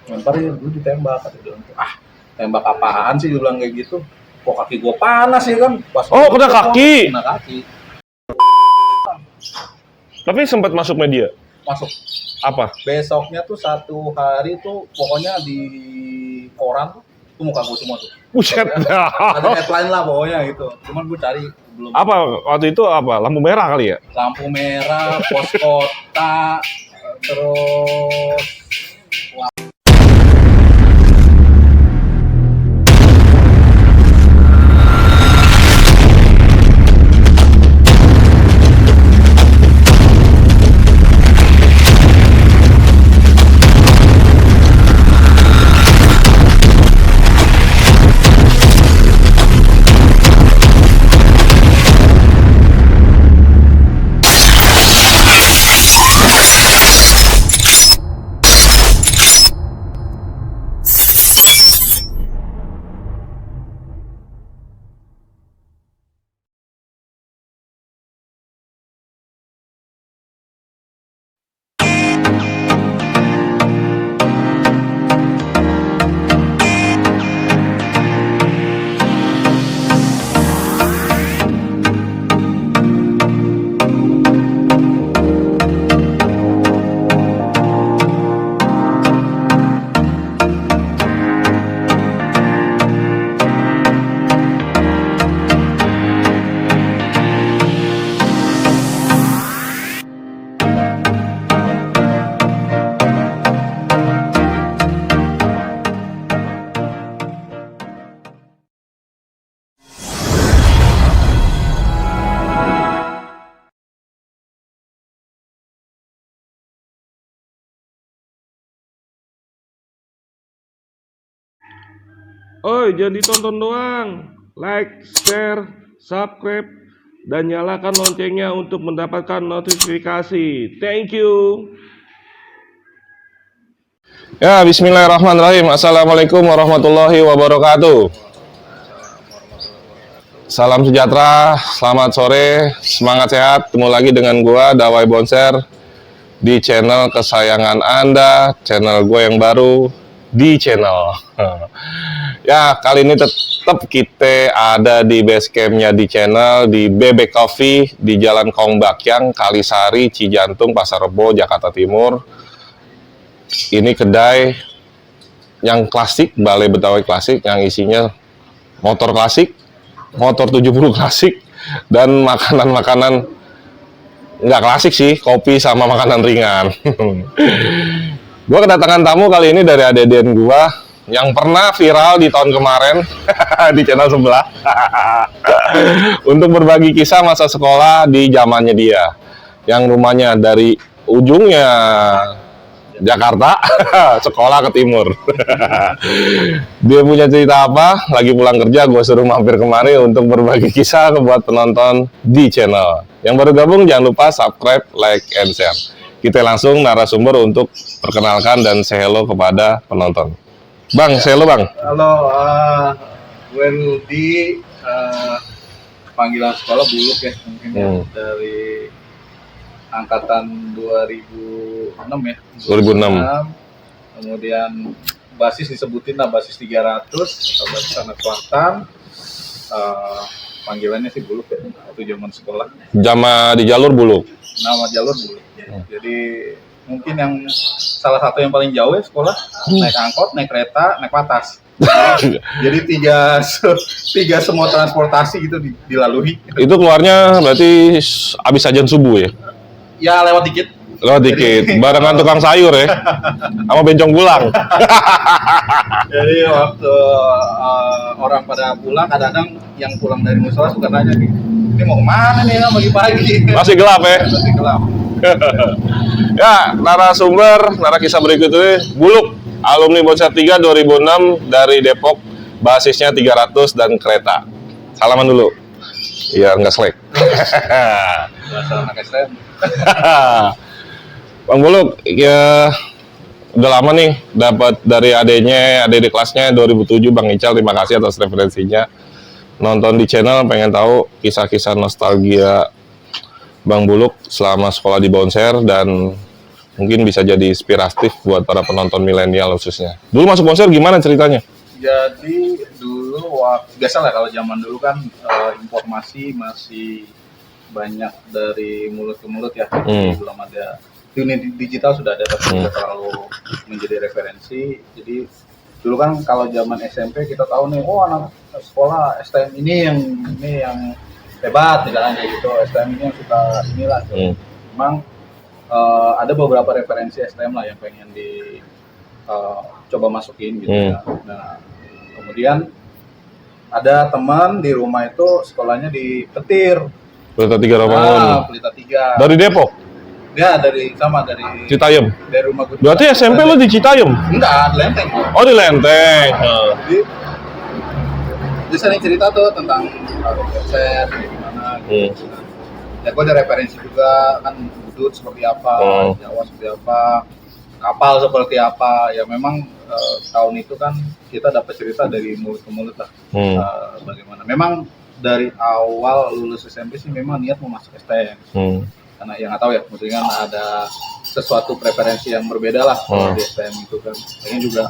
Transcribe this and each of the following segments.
lemparin dulu ditembak, kata dia bilang, tembak apaan sih, dia bilang kayak gitu, kok kaki gua panas ya kan, pas kena kaki. kena kaki. Tapi sempat masuk media. Masuk. Apa? Besoknya tuh 1 hari tuh pokoknya di koran tuh muka gua semua tuh. Buset. Ada headline lah pokoknya gitu. Cuman gua cari belum. Apa waktu itu apa? Lampu merah kali ya? Lampu merah, pos kota, terus Oi, jangan ditonton doang. Like, share, subscribe, dan nyalakan loncengnya untuk mendapatkan notifikasi. Thank you. Ya, bismillahirrahmanirrahim. Assalamualaikum warahmatullahi wabarakatuh. Salam sejahtera, selamat sore, semangat sehat. Ketemu lagi dengan gua, Dawai Bonser, di channel kesayangan Anda, channel gue yang baru, di channel. Ya, kali ini tetap kita ada di base campnya di channel, di Bebek Coffee, di Jalan Kong Bakyang, Kalisari, Cijantung, Pasar Rebo, Jakarta Timur. Ini kedai yang klasik, Balai Betawi klasik, yang isinya motor klasik, motor 70 klasik, dan makanan-makanan nggak klasik sih, kopi sama makanan ringan. Gue kedatangan tamu kali ini dari adeden gue yang pernah viral di tahun kemarin di channel sebelah untuk berbagi kisah masa sekolah di zamannya dia, yang rumahnya dari ujungnya Jakarta sekolah ke timur. Dia punya cerita apa? Lagi pulang kerja, gue suruh mampir kemari untuk berbagi kisah buat penonton di channel. Yang baru gabung jangan lupa subscribe, like, and share. Kita langsung narasumber untuk perkenalkan dan say hello kepada penonton. Bang, say hello Bang. Halo, gue Rudi, panggilan sekolah Buluk ya, mungkin ya, dari angkatan 2006 ya. 2006. Kemudian basis disebutin lah, basis 300, basis anak selatan. Panggilannya sih Buluk ya, waktu zaman sekolah. Jama di jalur Buluk. Nama jalur Buluk. Jadi mungkin yang salah satu yang paling jauh ya sekolah, naik angkot, naik kereta, naik patas. Jadi tiga semua transportasi gitu dilalui. Itu keluarnya berarti abis sajian subuh ya? Ya lewat dikit. Barengan tukang sayur ya, sama bencong pulang. Jadi waktu orang pada pulang, kadang-kadang yang pulang dari musola suka nanya nih, ini mau kemana nih pagi-pagi? Masih gelap ya? Masih gelap. Ya, narakisah berikut ini Buluk, alumni Bonser 3 2006 dari Depok, basisnya 300 dan kereta. Salaman dulu. Iya, nggak selek. Bahasa anak STM. Bang Buluk, ya udah lama nih dapat dari adik kelasnya 2007 Bang Ical, terima kasih atas referensinya. Nonton di channel, pengen tahu kisah-kisah nostalgia Bang Buluk selama sekolah di Bonser dan Mungkin bisa jadi inspiratif buat para penonton milenial khususnya. Dulu masuk Bonser gimana ceritanya? Jadi dulu biasa lah kalau zaman dulu kan informasi masih banyak dari mulut ke mulut ya. Jadi belum ada dunia digital sudah ada tapi tidak terlalu menjadi referensi. Jadi dulu kan kalau zaman SMP kita tahu nih, oh anak sekolah STM ini yang hebat misalnya kayak gitu, STM ini yang suka inilah. Memang ada beberapa referensi STM lah yang pengen coba masukin gitu ya. Nah, kemudian ada teman di rumah itu sekolahnya di Petir. Pelita 3 Rawamangun. Pelita 3. Dari Depok? Ya, dari Citayam. Dari rumah gue. Berarti SMP lo di Citayam? Enggak, di Lenteng. Oh, di Lenteng. Jadi sering cerita tuh tentang konser gimana gitu. Ya gue ada referensi juga kan, Budut seperti apa, Jawa seperti apa, kapal seperti apa. Ya memang tahun itu kan kita dapat cerita dari mulut ke mulut lah. Bagaimana memang dari awal lulus SMP sih memang niat mau masuk STM. Karena yang nggak tahu ya, mungkin kan ada sesuatu preferensi yang berbeda lah kalau di STM itu kan. Kayaknya juga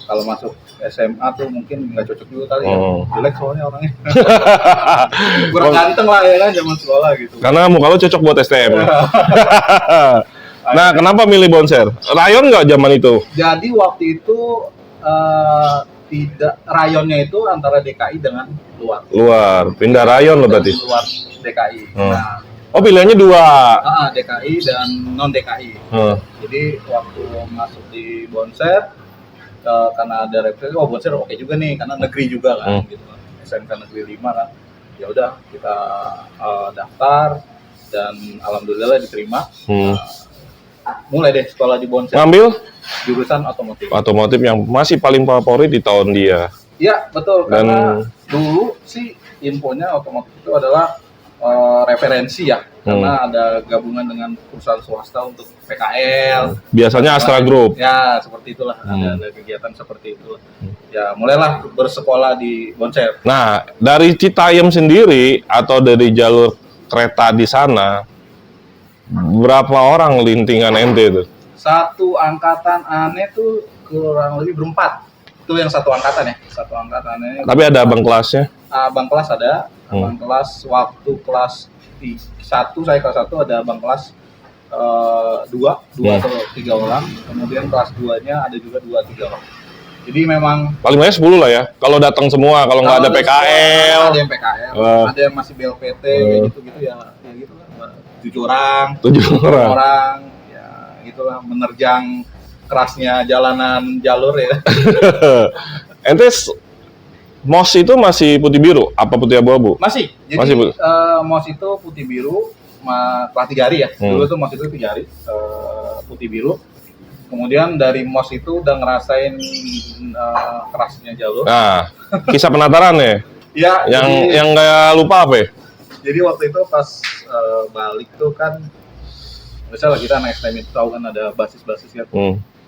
kalau masuk SMA tuh mungkin nggak cocok juga kali ya, jelek soalnya orangnya. Kurang ganteng lah ya kan zaman sekolah gitu. Karena muka lo cocok buat STM. Nah, kenapa milih Bonser? Rayon nggak zaman itu? Jadi waktu itu tidak, rayonnya itu antara DKI dengan luar. Pindah rayon lo berarti? Luar DKI. Nah, pilihannya dua. DKI dan non DKI. Jadi waktu masuk di Bonser, karena ada referensi, Bonser oke juga nih, karena negeri juga kan, gitu. SMK Negeri 5 kan. Ya udah kita daftar dan alhamdulillah diterima. Mulai deh sekolah di Bonser. Ngambil jurusan otomotif. Otomotif yang masih paling favorit di tahun dia. Iya betul. Karena dulu sih infonya otomotif itu adalah referensi ya, karena ada gabungan dengan perusahaan swasta untuk PKL. Biasanya Astra Group. Ya seperti itulah, ada kegiatan seperti itu. Ya mulailah bersekolah di Bonser. Nah, dari Citayam sendiri atau dari jalur kereta di sana, berapa orang lintingan ente itu? Satu angkatan aneh tuh kurang lebih berempat. Itu yang satu angkatan ya, satu angkatannya. Tapi ada abang kelasnya? Abang kelas ada, abang kelas waktu kelas 1, saya kelas 1 ada abang kelas 2 atau 3 orang. Kemudian kelas 2-nya ada juga 2-3 orang. Jadi memang paling banyak 10 lah ya. Kalau datang semua, kalau nggak ada PKL. Ada yang PKL, ada yang masih BLPT kayak gitu-gitu ya gitu lah. 7 orang. Ya gitulah, menerjang kerasnya jalanan jalur ya. Ente MOS itu masih putih biru apa putih abu-abu? Masih. Jadi masih MOS itu putih biru, kelas 3 hari ya. Dulu tuh MOS itu 3 hari putih biru. Kemudian dari MOS itu udah ngerasain kerasnya jalur. Nah, kisah penataran ya? Iya. Yang nggak lupa apa ya? Jadi waktu itu pas balik tuh kan, misalnya kita anak STM itu tahu kan ada basis-basis ya.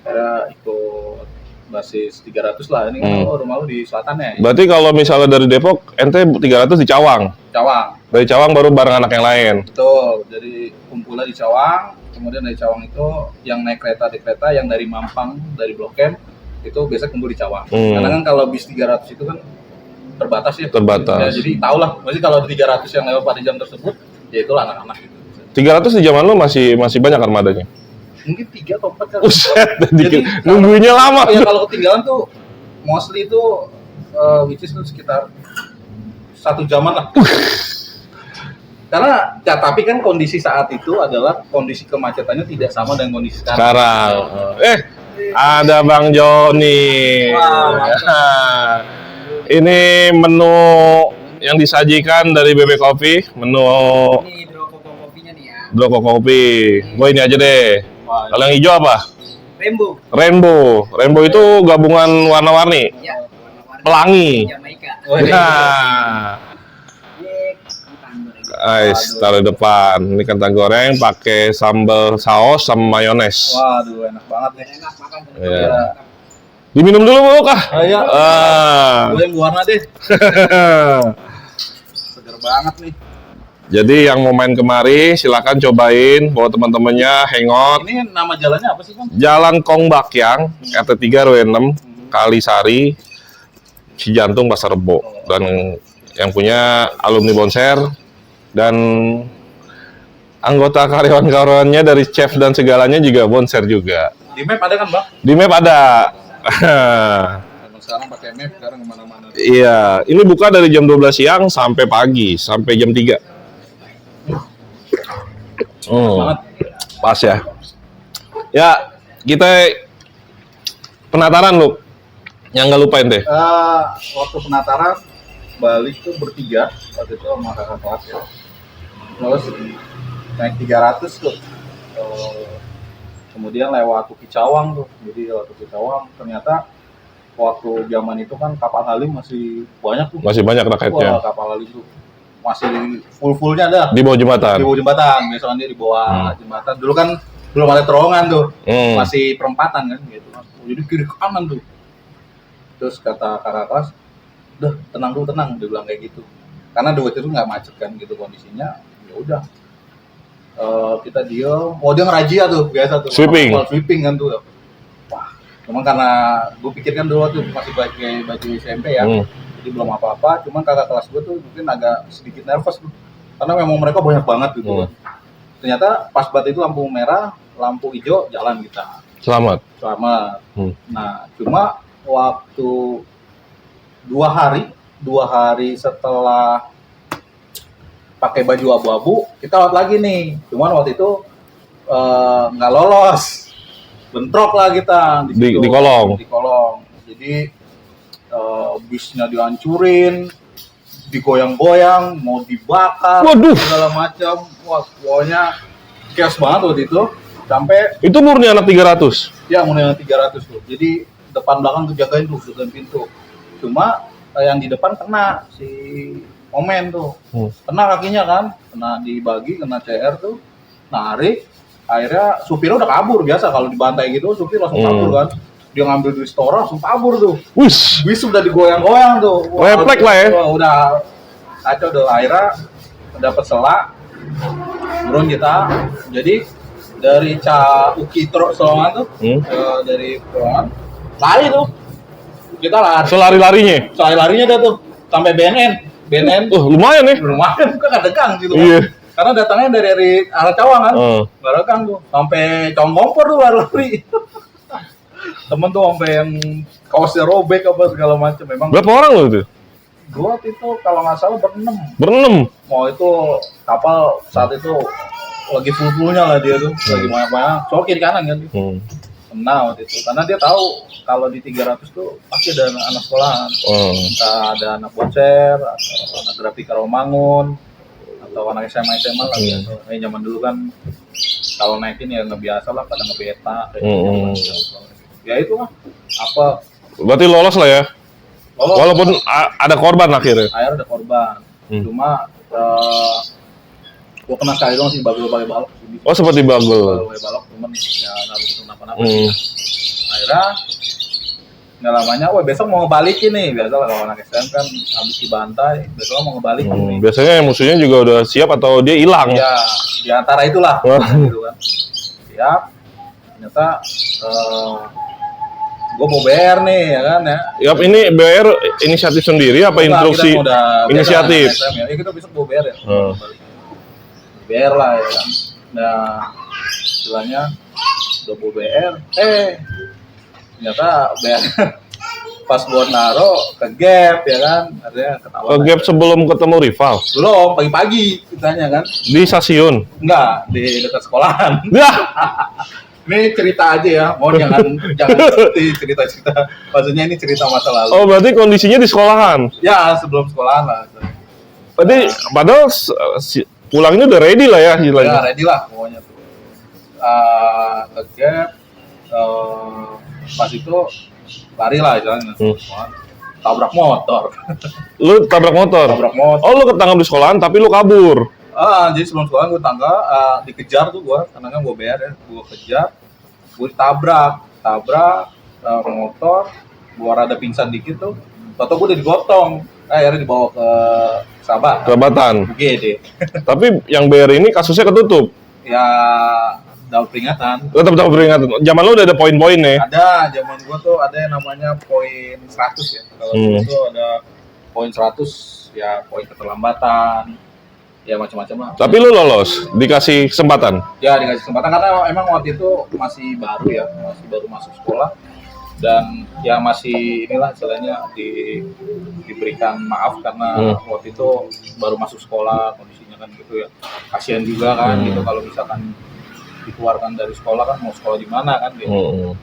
Ada ikut basis 300 lah, ini kan rumah lu di selatan ya. Berarti kalau misalnya dari Depok, ente 300 di Cawang? Cawang. Dari Cawang baru bareng anak yang lain? Betul, jadi kumpulnya di Cawang, kemudian dari Cawang itu yang naik kereta di kereta, yang dari Mampang, dari Blok M, itu biasa kumpul di Cawang. Karena kan kalau bis 300 itu kan terbatas ya. Terbatas. Ya, jadi tau lah, maksudnya kalau 300 yang lewat pada jam tersebut, ya itulah anak-anak gitu. 300 di zaman lu masih banyak armadanya? Mungkin 3 atau 4 kali. Jadi nungguinnya lama. Ya kalau ketinggalan tuh mostly itu which is itu sekitar 1 jaman lah. Karena ya, tapi kan kondisi saat itu adalah kondisi kemacetannya tidak sama dengan kondisi sekarang. Ada Bang Joni. Ini menu yang disajikan dari BB Coffee, menu ini kopinya nih ya. Kopi. Gue ini aja deh. Kalau yang hijau apa? Rainbow itu gabungan warna-warni. Iya, warna-warni. Pelangi. Jamaika. Nah. Guys, taruh depan. Ini kentang goreng pakai sambal saus sama mayones. Waduh, enak banget nih. Enak makan. Iya. Diminum dulu Bu kah? Iya. Gue yang warna deh. Segar banget nih. Jadi yang mau main kemari silakan cobain bawa teman-temannya hangout. Ini nama jalannya apa sih, Bang? Jalan Kong Bakyang, RT 3 RW 6, Kalisari, Cijantung, Pasar Rebo. Dan yang punya alumni Bonser dan anggota karyawan-karyawannya dari chef dan segalanya juga Bonser juga. Di map ada kan, Bang? Di map ada. Emang sekarang pakai map, sekarang kemana-mana. Iya, ini buka dari jam 12 siang sampai pagi, sampai jam 3. Banget. Pas ya. Ya, kita penataran lu. Yang nggak lupain deh. Waktu penataran balik tuh bertiga waktu itu sama kakak kelas ya. Terus naik 300 tuh. Kemudian lewat Tuki Cawang tuh. Jadi lewat Tuki Cawang ternyata waktu zaman itu kan kapal Halim masih banyak tuh. Masih banyak rakyatnya. Wah, kapal Halim tuh masih full-fullnya dah. Di bawah jembatan. Di bawah jembatan, biasanya dia di bawah jembatan. Dulu kan belum ada terowongan tuh, masih perempatan kan gitu. Jadi kiri kanan tuh. Terus kata kakak kelas, udah tenang dulu, tenang, dia bilang kayak gitu. Karena waktu itu nggak macet kan gitu kondisinya. Ya udah, kita diem. Oh dia ngerajia tuh biasa tuh. Sweeping kan tuh. Wah, cuman karena gue pikirkan dulu tuh masih pakai baju SMP ya. Jadi belum apa-apa, cuman kakak kelas gue tuh mungkin agak sedikit nervous tuh. Karena memang mereka banyak banget gitu. Ternyata pas banget itu lampu merah, lampu hijau, jalan kita. Selamat. Nah, cuma waktu 2 hari setelah pakai baju abu-abu, kita lewat lagi nih. Cuman waktu itu nggak lolos, bentrok lah kita di kolong. Di kolong. Jadi bisnya dihancurin, digoyang-goyang, mau dibakar, segala macam. Wah, pokoknya chaos banget waktu itu. Sampai itu murni anak 300. Ya, murni anak 300 tuh. Jadi depan belakang tuh jagain pintu. Cuma yang di depan kena si Omen tuh. Kena kakinya kan, kena dibagi, kena CR tuh. Narik, akhirnya supirnya udah kabur. Biasa kalau dibantai gitu supir langsung kabur kan. Dia ngambil duit store langsung kabur tuh. Bis udah digoyang-goyang tuh. Refleks lah ya. Udah kacau tuh. Akhirnya dapat selak. Turun kita. Jadi dari Uki Selongan tuh, dari Selongan lari tuh. Kita lari. Selari-larinya dah tuh sampai BNN. Lumayan nih. Lumayan kan ada gang gitu. Iya. Karena datangnya dari arah Cawang kan. Gak ada gang tuh. Sampai Congkompor tuh lari. Temen tuh sampai yang kaosnya robek apa segala macam. Memang berapa orang lo itu? Gua itu kalau nggak salah berenam. Mau itu kapal saat itu lagi full-fullnya lah dia tuh, lagi banyak-banyak. Soal kiri kanan kan. Kena waktu itu. Karena dia tahu kalau di 300 tuh pasti ada anak sekolahan. Entah ada anak Bonser, atau anak grafika Rawamangun, atau anak SMA lah gitu. Zaman dulu kan kalau naikin ya nggak biasa lah, pada ngebeta kayak gitu. Ya itu lah. Apa? Berarti lolos lah ya? Lolos. Walaupun ada korban akhirnya? Akhirnya ada korban. Cuma gua kena sekali doang sih, bagel pakai balok. Oh, seperti bagel. Pakai balok, cuman ya nggak begitu kenapa-napa. Akhirnya nggak lamanya, besok mau ngebalikin nih. Biasa lah kalau anak SM kan habis dibantai, besok mau ngebalikin nih. Biasanya yang musuhnya juga udah siap atau dia hilang? Ya, di antara itulah. Gitu kan. Siap. Ternyata gue mau BR nih ya kan ya. Yap, ini BR inisiatif sendiri apa instruksi inisiatif? Ya kita besok mau BR ya. BR lah ya kan. Nah, istilahnya udah mau BR. Ternyata BR pas buat naro ke gap ya kan, artinya ketahuan. Ke gap sebelum ketemu rival? Belum, pagi-pagi kitanya kan. Di stasiun? Enggak, di dekat sekolahan. Ini cerita aja ya, mau jangan cerita-cerita. Maksudnya ini cerita masa lalu. Oh, berarti kondisinya di sekolahan? Ya, sebelum sekolahan lah. Berarti padahal pulangnya udah ready lah ya? Ya, ready lah pokoknya tuh. Ke-gap, pas itu lari lah jalan. Tabrak motor. Lu tabrak motor? Tabrak motor. Oh, lu ketangkap di sekolahan tapi lu kabur? Jadi sebelum sekolah gue dikejar tuh gue, karena kan gue BR ya, gue kejar, gue tabrak motor, gue rada pingsan dikit tuh, atau gue udah digotong, akhirnya dibawa ke Sahabatan. UGD. Tapi yang BR ini kasusnya ketutup. Ya dapat peringatan. Tetap dapat peringatan. Zaman lu udah ada poin-poin nih. Ada, zaman gua tuh ada yang namanya poin 100 ya. Kalau dulu tuh ada poin 100 ya, poin keterlambatan. Ya macam-macam lah. Tapi lu lolos, dikasih kesempatan. Ya dikasih kesempatan karena emang waktu itu masih baru ya, masih baru masuk sekolah dan ya masih inilah istilahnya diberikan maaf karena waktu itu baru masuk sekolah kondisinya kan gitu ya. Kasihan juga kan gitu kalau misalkan dikeluarkan dari sekolah kan mau sekolah di mana kan gitu.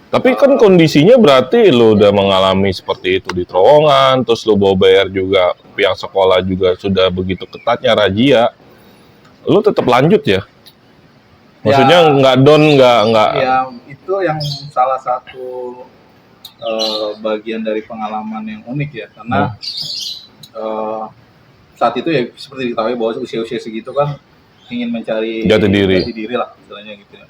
Tapi kan kondisinya berarti lu udah mengalami seperti itu di terowongan, terus lu bawa bayar juga, pihak sekolah juga sudah begitu ketatnya razia. Lu tetap lanjut ya? Maksudnya nggak down, nggak. Ya itu yang salah satu bagian dari pengalaman yang unik ya, karena saat itu ya seperti diketahui bahwa usia-usia segitu kan ingin mencari jati diri lah istilahnya gitu ya.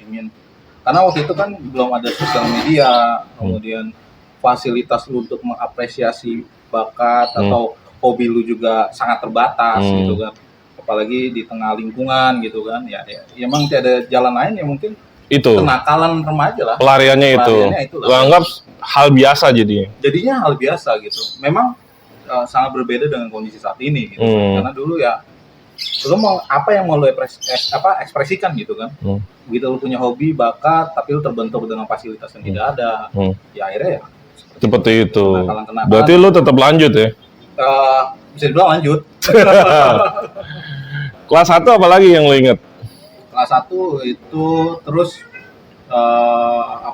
Karena waktu itu kan belum ada sosial media, kemudian fasilitas lu untuk mengapresiasi bakat atau hobi lu juga sangat terbatas gitu kan. Apalagi di tengah lingkungan gitu kan. Ya emang tidak ada jalan lain ya mungkin itu. Kenakalan remaja lah. Pelariannya itu. Lu anggap hal biasa jadinya. Jadinya hal biasa gitu. Memang sangat berbeda dengan kondisi saat ini gitu. Karena dulu ya lu mau apa yang mau lu ekspresikan gitu kan. Begitu lu punya hobi, bakat, tapi lu terbentur dengan fasilitas yang tidak ada. Ya akhirnya ya seperti itu. Kenakalan. Berarti lu tetap lanjut ya? Bisa dibilang lanjut. Kelas 1 apa lagi yang lu inget? Kelas 1 itu terus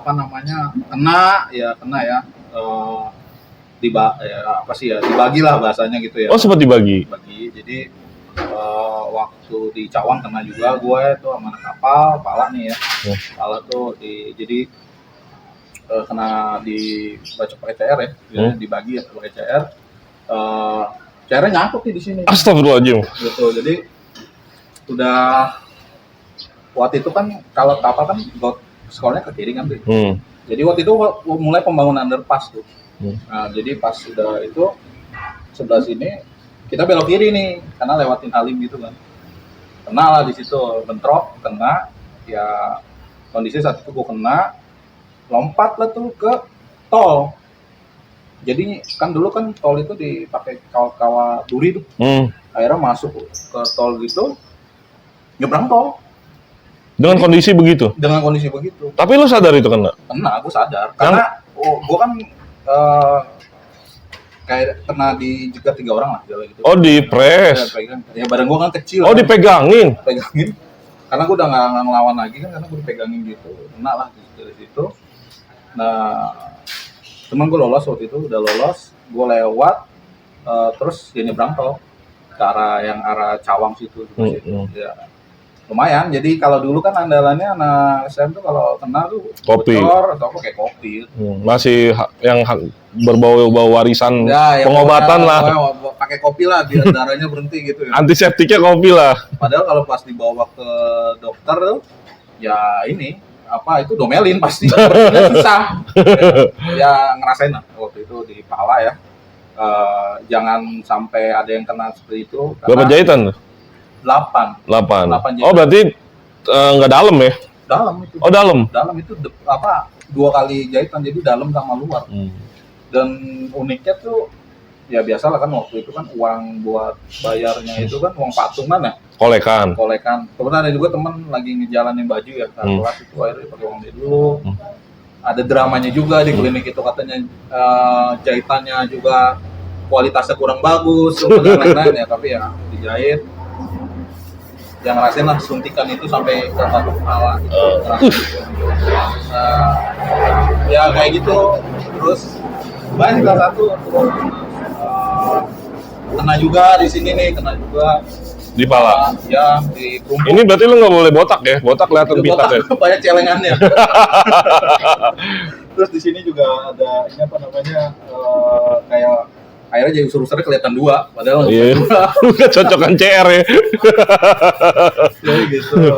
kena ya dibagilah bahasanya gitu ya. Oh, sempat dibagi. Jadi waktu di Cawang kena juga gue tuh sama anak kapal, Pala nih ya. Pala tuh jadi kena dibacok pakai CR ya, dibagi ya pakai CR. CR-nya nyangkut nih di sini. Astagfirullahaladzim. Gitu. Jadi udah waktu itu kan kalau kapal kan sekolahnya ke kiri kan tuh. Jadi waktu itu mulai pembangunan underpass tuh. Nah, jadi pas sudah itu sebelah sini kita belok kiri nih karena lewatin Halim gitu kan. Kena lah di situ, bentrok, kena. Ya kondisi saat itu gue kena, lompat lah tuh ke tol. Jadi kan dulu kan tol itu dipakai kawat duri tuh. Akhirnya masuk ke tol gitu, nyebrang tol. Dengan kondisi begitu? Dengan kondisi begitu. Tapi lu sadar itu kena? Kena, aku sadar. Karena gue kan kayak kena dijegat 3 orang lah gitu. Oh, di press. Ya badan gue kan kecil. Oh, kan? Dipegangin. Karena gue udah nggak ngelawan lagi kan, karena gue dipegangin gitu. Kena lah dari situ. Nah, teman gue lolos waktu itu, udah lolos. Gue lewat, terus dia nyebrang tol ke arah Cawang situ. Ya, lumayan. Jadi kalau dulu kan andalannya anak SM tuh kalau kena tuh kopi bocor atau apa kayak kopi. Masih yang berbau warisan ya, pengobatan lah. Pakai kopi lah biar darahnya berhenti gitu ya. Antiseptiknya kopi lah. Padahal kalau pas dibawa ke dokter tuh ya ini itu domelin pasti. Susah. Ya ngerasain lah waktu itu di Pala ya. Jangan sampai ada yang kena seperti itu. Berapa jahitan? 8 jahitan. Oh, berarti nggak dalam ya? Dalam itu. Oh, dalam. Dalam itu 2 kali jahitan, jadi dalam sama luar. Dan uniknya tuh ya biasalah kan waktu itu kan uang buat bayarnya itu kan uang patungan ya. Kolekan. Kemudian ada juga teman lagi ngejalanin baju ya, kelas itu akhirnya pakai uang dia dulu. Ada dramanya juga di klinik itu, katanya jahitannya juga kualitasnya kurang bagus, lain-lain ya, tapi ya dijahit. Yang ngerasain lah suntikan itu sampai ke satu kepala gitu. Ya kayak gitu. Terus banyak kelas 1 kena juga di sini nih, kena juga di pala. Ya di punggung. Ini berarti lu nggak boleh botak ya? Botak kelihatan pitak ya? Banyak celengannya. Terus di sini juga ada ini apa namanya kayak akhirnya jadi user-usernya kelihatan 2, padahal nggak cocokan CR ya. Jadi gitu.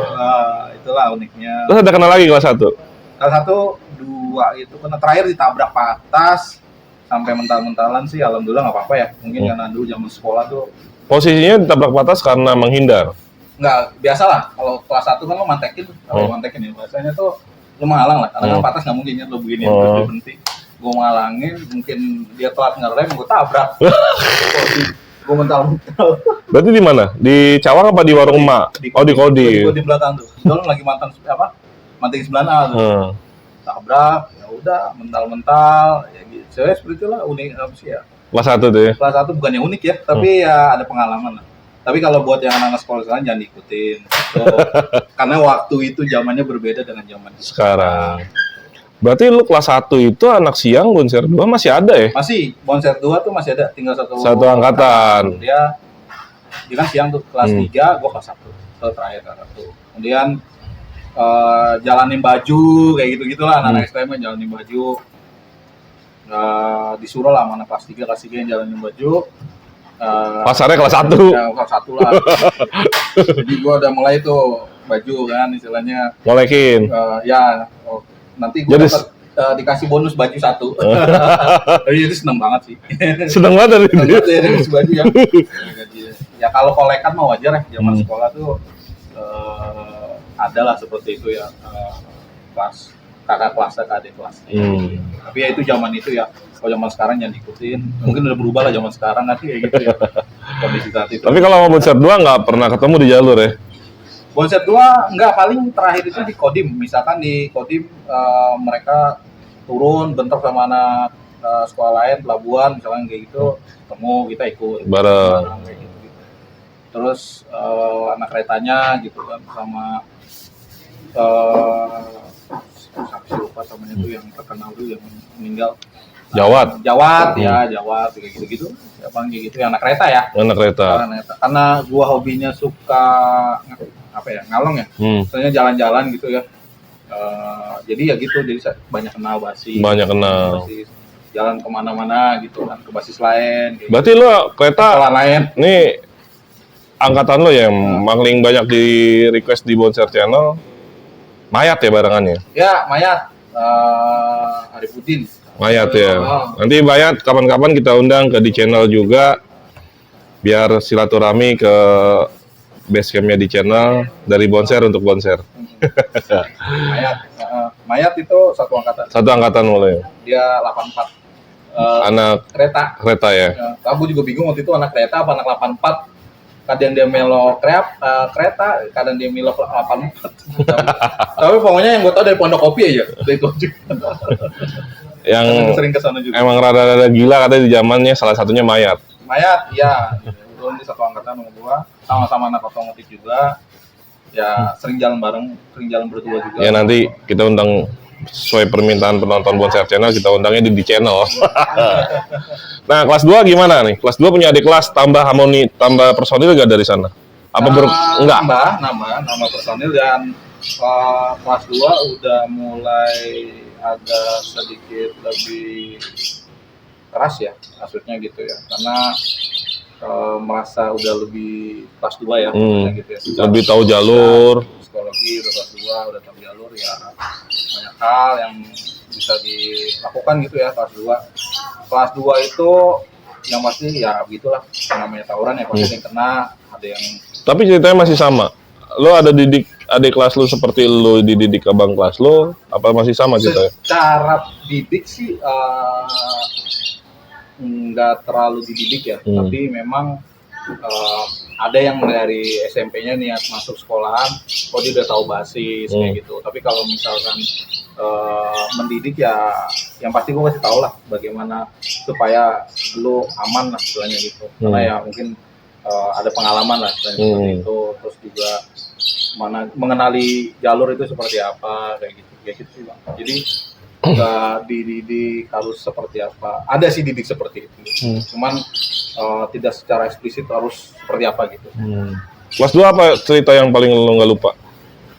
Itulah uniknya. Terus ada kena lagi kelas 1? Kelas 1, 2 itu kena terakhir ditabrak patas sampai mental-mentalan sih, alhamdulillah nggak apa-apa ya. Mungkin karena dulu zaman sekolah tuh Posisinya ditabrak batas karena menghindar. Enggak, biasalah kalau kelas 1 kan lo mantekin, kalau mantekin ya bahasanya tuh lo menghalang lah, karena kan patas nggak mungkin ya lo begini terus dia berhenti. Gue menghalangin, mungkin dia telat ngerem, gue tabrak. Gue mental-mental. Berarti di mana? Di Cawang apa di warung emak? Di Kodim. Di belakang tuh. Itu lagi manting 9A tuh. Tabrak, ya udah mental-mental, ya gitu. Saya seperti itulah, unik apa sih ya. Kelas 1 tuh ya? Kelas 1 bukannya unik ya, tapi ya ada pengalaman lah. Tapi kalau buat yang anak-anak sekolah sekarang jangan diikutin. So, karena waktu itu zamannya berbeda dengan zaman sekarang. Berarti lu kelas 1 itu anak siang, Bonser 2 masih ada ya? Masih, Bonser 2 tuh masih ada, tinggal satu angkatan. Dia kan siang tuh, kelas 3, gua kelas 1. Itu terakhir kelas 1. Kemudian jalanin baju, kayak gitu-gitulah, anak-anak STM jalanin baju. Disuruh lah mana kelas 3 yang jalanin baju. Pasarnya kelas 1. Ya, kelas 1 lah. Jadi gua udah mulai tuh baju kan istilahnya. Molekin. Nanti gua dapat dikasih bonus baju 1. Itu seneng banget sih. Seneng banget dari dia. Dikasih baju ya. Ya kalau kolekan mah wajar ya, zaman sekolah tuh adalah seperti itu ya, kelas kakak kelas, adik kelas. Tapi ya itu zaman itu ya. Kalau zaman sekarang jangan diikutin. Mungkin udah berubah lah zaman sekarang, nanti kayak gitu ya. Kondisi saat itu. Tapi kalau mau Bonser 2 nggak pernah ketemu di jalur ya? Bonser 2 nggak, paling terakhir itu di Kodim. Misalkan di Kodim mereka turun bentrok sama anak sekolah lain, pelabuhan misalkan kayak gitu, ketemu kita ikut bareng kayak gitu. Terus anak keretanya gitu kan sama siapa lupa namanya tuh yang terkenal tuh yang meninggal. Jawat kayak gitu-gitu. Ya bang kayak gitu, anak kereta ya. Anak kereta. Karena gua hobinya suka ngalong ya. Misalnya jalan-jalan gitu ya. Jadi ya gitu, jadi banyak kenal basis. Basis. Jalan kemana-mana gitu kan, ke basis lain. Berarti gitu. lo kereta lain. Nih angkatan lo yang paling banyak di request di Bonser Channel. Mayat ya barangannya? Ya, Mayat. Arifudin. Mayat ya. Nanti Mayat kapan-kapan kita undang ke di channel juga, biar silaturahmi ke base campnya di channel dari Bonser untuk Bonser. Mayat itu satu angkatan. Satu angkatan mulai. Dia 84. Anak kereta ya. Aku juga bingung waktu itu anak kereta apa anak 84. Kadang dia melo kereta, kadang dia melo 84. Tapi pokoknya yang gue tau dari Pondok Kopi aja, dari Gojek. Yang sering kesana juga. Emang rada-rada gila katanya di zamannya, salah satunya Mayat. Mayat, iya. Belum di satu angkatan sama gua, sama-sama anak otomotif juga. Ya sering jalan bareng, sering jalan berdua juga. Ya nanti kita undang sesuai permintaan penonton Bonser Channel, kita undangnya di channel. Nah, kelas 2 gimana nih? Kelas 2 punya adik kelas, tambah harmoni, tambah personil gak dari sana? Apa enggak? Nambah personil, dan kelas 2 udah mulai ada sedikit lebih keras ya, maksudnya gitu ya. Karena merasa udah lebih kelas 2 ya, gitu ya. Lebih tahu jalur. Psikologi udah kelas 2, udah tahu jalur ya. Banyak hal yang bisa dilakukan gitu ya kelas 2. Kelas 2 itu yang pasti ya begitulah, namanya tawuran ya, pasti yang kena, ada yang. Tapi ceritanya masih sama. Lo ada didik adik kelas lo seperti lo dididik abang kelas lo, apa masih sama ceritanya? Secara didik sih nggak terlalu dididik ya, tapi memang ada yang dari SMP-nya niat masuk sekolahan, kok dia udah tahu basis kayak gitu. Tapi kalau misalkan mendidik ya, yang pasti gue kasih tahu lah bagaimana supaya lu aman lah istilahnya gitu. Karena ya mungkin ada pengalaman lah seperti itu, terus juga mengenali jalur itu seperti apa kayak gitu sih bang. Jadi nggak dididik harus seperti apa. Ada sih didik seperti itu, cuman tidak secara eksplisit harus seperti apa gitu. Kelas 2 apa cerita yang paling lo nggak lupa?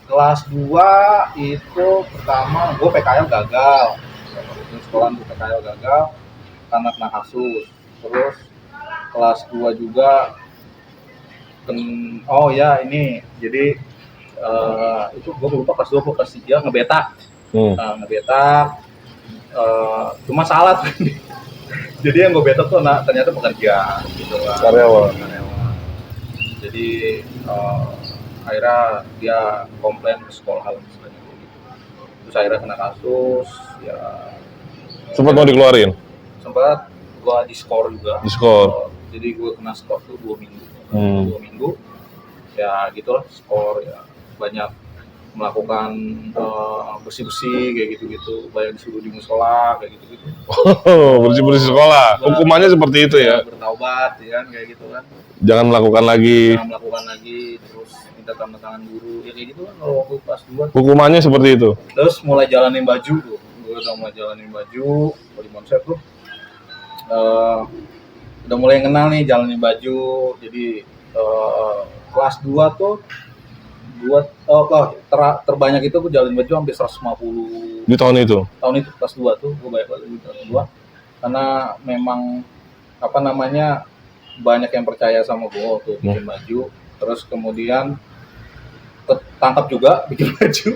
Kelas 2 itu pertama gue PKL gagal. Sekolah gue PKL gagal karena kena kasus. Terus kelas 2 juga oh ya ini jadi itu gue lupa kelas 2 kelas 3 ngebetak. Ngebetak cuma salah. Jadi yang gue betak tuh ternyata pekerja gitu kan. Karyawan. Jadi akhirnya dia komplain ke sekolah lah istilahnya kayak gitu. Terus akhirnya kena kasus, ya Sempat mau dikeluarin? sempat gua diskor juga. Diskor. Jadi gua kena skor tuh 2 minggu. Hmm. 2 minggu, ya gitulah skor ya, banyak melakukan bersih-bersih kayak gitu-gitu, banyak disuruh di musola kayak gitu-gitu. Bersih-bersih sekolah. Hukumannya seperti itu ya? Bertaubat ya kan kayak gitu kan. Jangan melakukan lagi. Jangan melakukan lagi, terus minta tanda tangan guru ya kayak gitu kan kalau waktu kelas 2. Hukumannya seperti itu? Terus mulai jalanin baju tuh, gue udah mulai jalanin baju di Monset tuh. Udah mulai kenal nih jalanin baju, jadi kelas 2 tuh terbanyak itu gue jalanin baju hampir 150 di tahun itu kelas 2 tuh gue banyak banget di kelas 2 karena memang apa namanya banyak yang percaya sama gue waktu bikin baju. Terus kemudian ketangkap juga bikin baju.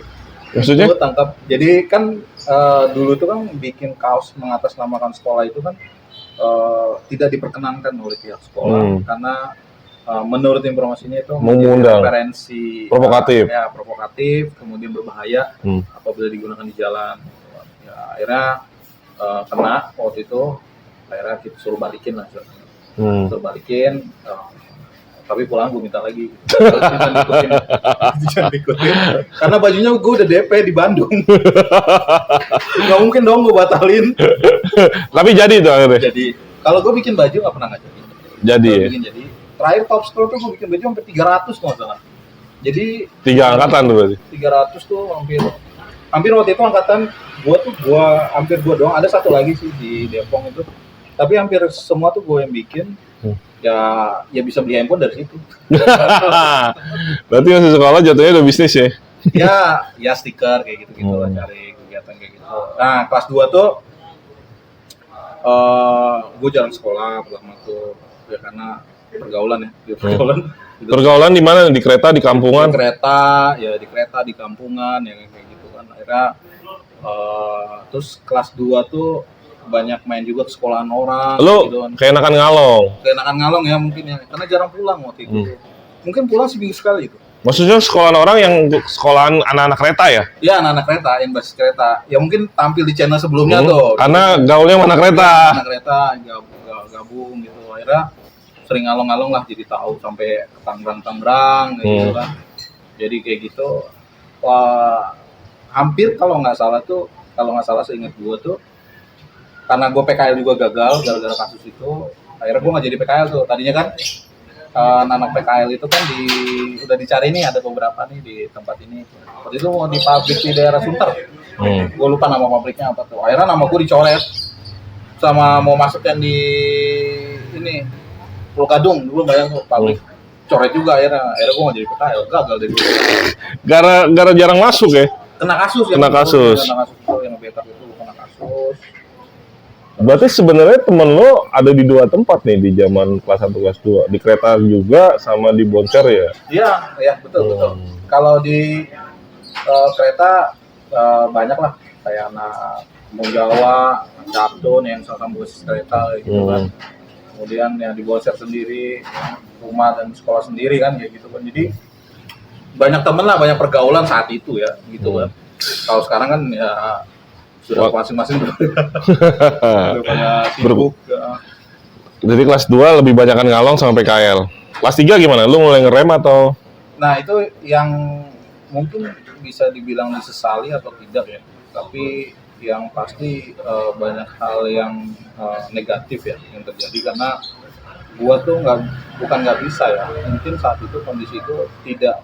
Maksudnya? Gue tangkap. Jadi kan dulu tuh kan bikin kaos mengatasnamakan sekolah itu kan tidak diperkenankan oleh pihak sekolah karena menurut informasinya itu mengundang referensi provokatif, kemudian berbahaya apabila digunakan di jalan. Ya, akhirnya kena waktu itu, akhirnya kita suruh balikin lah. Suruh balikin, tapi pulang gue minta lagi. Jangan ikutin. Karena bajunya gue udah DP di Bandung. Gak mungkin dong gue batalin. Tapi jadi itu akhirnya? Jadi, kalau gue bikin baju gak pernah gak jadi. Jadi ya? Jadi. Terakhir top score tuh gue bikin baju hampir 300 kalau salah. Jadi 3 angkatan tuh berarti? 300 tuh hampir waktu itu angkatan hampir gue doang. Ada satu lagi sih di Depok itu. Tapi hampir semua tuh gue yang bikin. Ya bisa beli handphone dari situ. Berarti masih sekolah jatuhnya udah bisnis ya? Ya stiker kayak gitu-gitu lah, cari kegiatan kayak gitu. Nah kelas 2 tuh gue jarang sekolah pertama tuh ya karena pergaulan ya. Pergaulan di mana? Di kereta, di kampungan? Di kereta, di kampungan ya kayak gitu kan. Akhirnya terus kelas 2 tuh banyak main juga ke sekolahan orang. Lu gitu kan. keenakan ngalong? Keenakan ngalong ya mungkin ya, karena jarang pulang waktu itu. Mungkin pulang seminggu sekali itu. Maksudnya sekolahan orang yang sekolahan anak-anak kereta ya? Iya, anak-anak kereta, yang basis kereta. Ya mungkin tampil di channel sebelumnya tuh. Karena gaulnya sama anak kereta. Anak kereta gabung gitu. Akhirnya sering ngalong-ngalong lah, jadi tahu sampai ke Tangerang gitu kan. Jadi kayak gitu. Wah, hampir kalau nggak salah seingat gue tuh, karena gue PKL juga gagal gara-gara kasus itu, akhirnya gue nggak jadi PKL tuh. Tadinya kan anak PKL itu kan udah dicari nih, ada beberapa nih di tempat ini. Waktu itu mau di pabrik di daerah Sunter. Gue lupa nama pabriknya apa tuh. Akhirnya nama gue dicoret sama mau masuk yang di ini Pulau Gadung dulu, bayang tuh pabrik. Coret juga akhirnya gue nggak jadi PKL, gagal deh gue. Gara jarang masuk ya? Kena kasus itu yang betak itu kena kasus. Berarti sebenarnya temen lo ada di 2 tempat nih di zaman kelas 1 kelas 2, di kereta juga sama di Boncer ya? Iya betul. Kalau di kereta banyak lah, kayak anak Kampung Jawa, Cabdon yang sama bus kereta gitu kan. Kemudian yang di Boncer sendiri, rumah dan sekolah sendiri kan kayak gitu kan. Jadi banyak temen lah, banyak pergaulan saat itu ya gitu kan. Kalau sekarang kan ya sudah masing-masing udah pada sibuk. Jadi kelas 2 lebih banyakan ngalong sama PKL. Kelas 3 gimana? Lu mulai ngerem atau? Nah itu yang mungkin bisa dibilang disesali atau tidak ya. Tapi yang pasti banyak hal yang negatif ya yang terjadi, karena gua tuh bukan nggak bisa ya. Mungkin saat itu kondisi itu tidak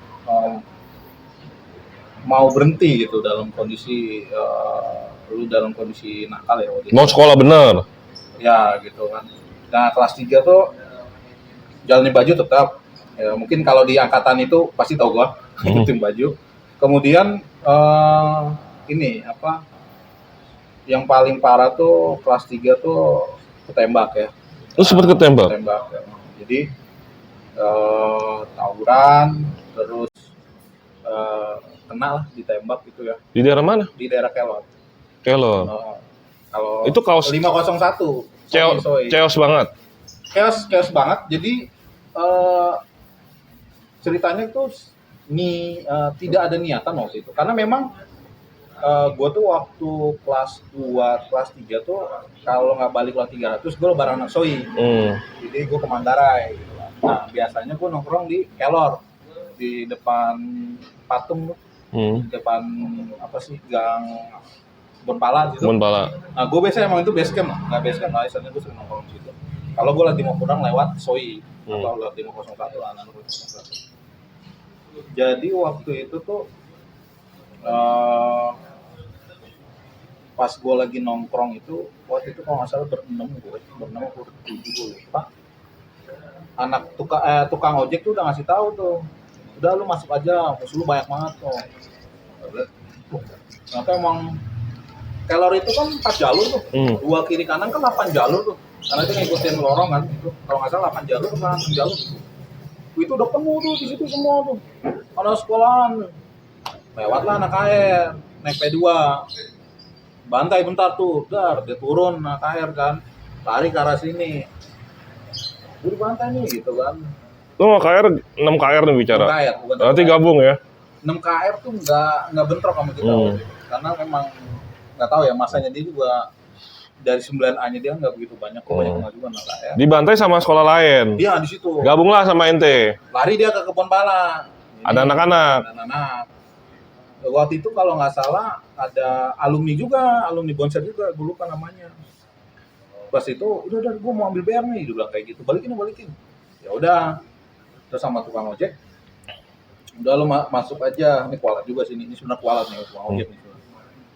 mau berhenti gitu dalam kondisi nakal ya waktu itu. Mau sekolah bener? Ya gitu kan. Nah kelas 3 tuh jalanin baju tetap. Ya, mungkin kalau di angkatan itu pasti tahu gua ikutin baju. Kemudian yang paling parah tuh kelas 3 tuh ketembak ya. Lu sempet ketembak? Ketembak ya. Jadi tawuran, terus kena lah ditembak gitu ya. Di daerah mana? Di daerah Kelor. Kalau itu kaos 501. Chaos banget. Chaos banget. Jadi ceritanya tuh tidak ada niatan waktu itu. Karena memang gue tuh waktu kelas 2, kelas 3 tuh kalau nggak balik kelas 300 gue lebaran anak soi. Jadi gue ke Manggarai gitu. Nah biasanya gue nongkrong di Kelor di depan patung tuh, di depan apa sih gang Bonpala gitu. Bonpala. Nah gue biasanya emang itu base camp lah, nggak base camp lah, istilahnya gue sering nongkrong di situ. Kalau gue lagi mau pulang lewat soi atau lewat 501 lah, anak 501. Jadi waktu itu tuh pas gue lagi nongkrong itu, waktu itu kalau nggak salah berenam atau bertujuh gue lupa. Anak tukang ojek tuh udah ngasih tahu tuh, udah lu masuk aja, musuh lu banyak banget tuh. Ternyata emang Kelor itu kan 4 jalur tuh, 2 kiri kanan kan 8 jalur tuh, karena itu ngikutin lorong kan, itu kalau nggak salah 8 jalur kan 6 jalur gitu. Itu udah penuh tuh di situ semua tuh, anak sekolahan. Lewatlah anak air, naik P2, bantai bentar tuh, dia turun anak air kan, lari ke arah sini. Gue dibantai nih gitu kan. Lu mau KR 6 KR nih bicara. 6 KR, bukan Berarti gabung ya. 6 KR tuh nggak bentrok sama kita. Karena memang nggak tahu ya, masanya dia juga dari 9A-nya dia nggak begitu banyak, kok banyak kemajuan anak KR. Dibantai sama sekolah lain. Iya di situ. Gabunglah sama ente. Lari dia ke Kebon Pala. Ada anak-anak. Ada anak-anak. Waktu itu kalau nggak salah ada alumni juga, alumni Bonser juga, gue lupa namanya. Pas itu udah gue mau ambil BR nih, dia bilang kayak gitu, balikin. Ya udah, terus sama tukang ojek, udah lu masuk aja, ini kualat juga sini, ini sebenarnya kualat nih tukang ojek nih.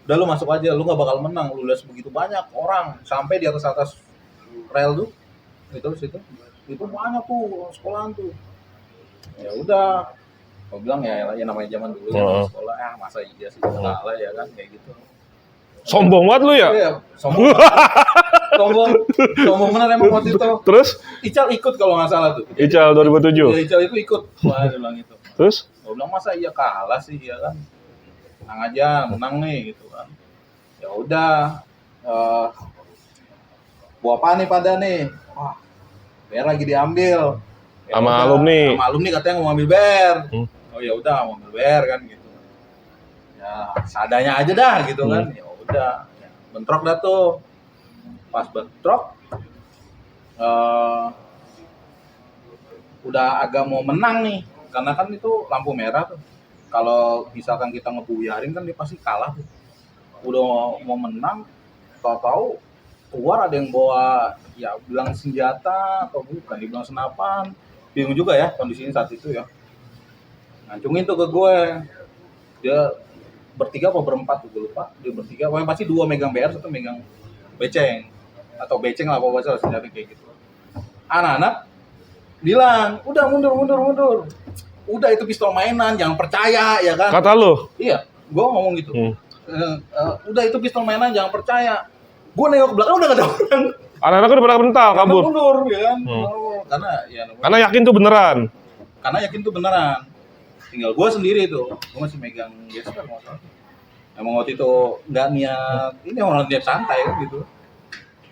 Udah lu masuk aja, lu nggak bakal menang, lu lihat begitu banyak orang sampai di atas rel tuh, itu banyak tuh sekolahan tuh. Ya udah, gue bilang ya namanya zaman dulu ya, sekolah masa iya sih kalah ya kan kayak gitu. Sombong banget lu ya? Iya, sombong benar emang waktu itu. Terus? Ical ikut kalau nggak salah tuh. Ical 2007? Iya, Ical itu ikut. Wah, dia bilang itu. Terus? Gue bilang masa iya kalah sih ya kan. Tenang aja, menang nih gitu kan. Ya udah. Bawa apa nih pada nih? Wah, BR lagi diambil. Ya sama alumni. Sama alumni katanya mau ambil BR. Oh ya udah mau ambil BR kan gitu. Ya seadanya aja dah gitu kan. Ya udah, bentrok dah tuh. Pas bentrok, udah agak mau menang nih, karena kan itu lampu merah tuh. Kalau misalkan kita ngebuyarin kan dia pasti kalah tuh. Udah mau menang, tahu-tahu keluar ada yang bawa, ya bilang senjata atau bukan, dibilang senapan. Bingung juga ya kondisinya saat itu ya. Ngancungin tuh ke gue. Dia bertiga apa berempat tuh, gue lupa. Dia bertiga, pokoknya pasti 2 megang BR, 1 megang beceng. Atau beceng lah, pokoknya senjata kayak gitu. Anak-anak bilang, udah mundur. Udah itu pistol mainan, jangan percaya ya kan. Kata lu? Iya, gue ngomong gitu. Udah itu pistol mainan, jangan percaya. Gue nengok ke belakang udah gak ada orang. Anak-anak udah pada mental, kabur. Mundur ya kan. Karena yakin tuh beneran. Karena yakin tuh beneran. Tinggal gue sendiri tuh, gue masih megang gesper motor. Emang waktu itu nggak niat, ini orang niat santai kan gitu.